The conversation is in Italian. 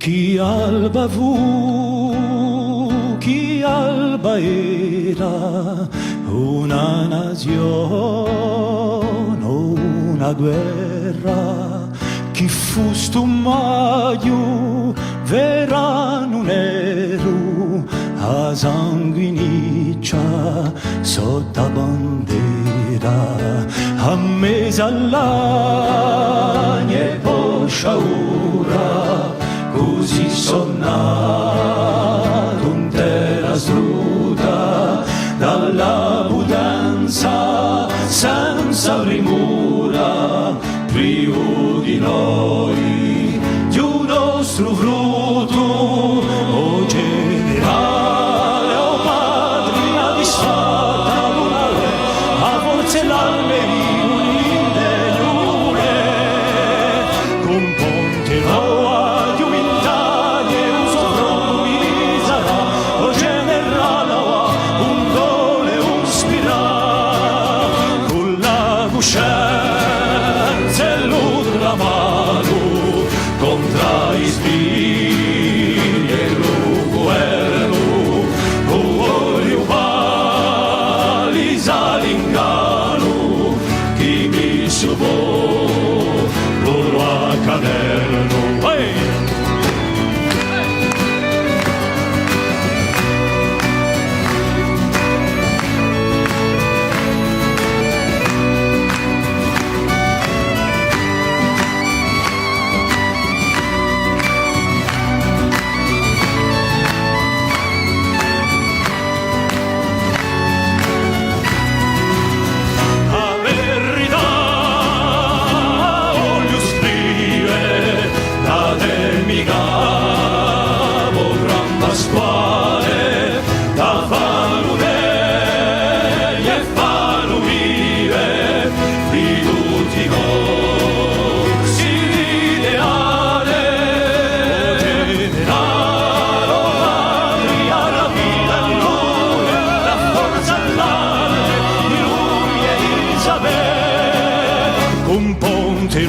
Chi alba fu, chi alba era, una nazione, una guerra. Chi fu sto maio, verano nero, a sanguiniccia sotto bandera, a mesa all'agna e poi sciaura, così sonnato un terra sruta dalla budanza senza rimura, più di noi di un nostro frutto, o generale o patria disfatta lunare, a forze l'alberi unite l'une, con ponte roa di umiltà e un soffronto mi sarà, o generale un dole un spirà, con la coscienza e l'urlamano contra i spiriti e il governo, cuori uguali all'inganno, chi mi subò loro a caderno. Pasquale, da fanno veglie e fanno vive di tutti i corsi l'ideale, generale, patria, la vita e l'amore, la forza all'arte di lui e Isabel, con ponte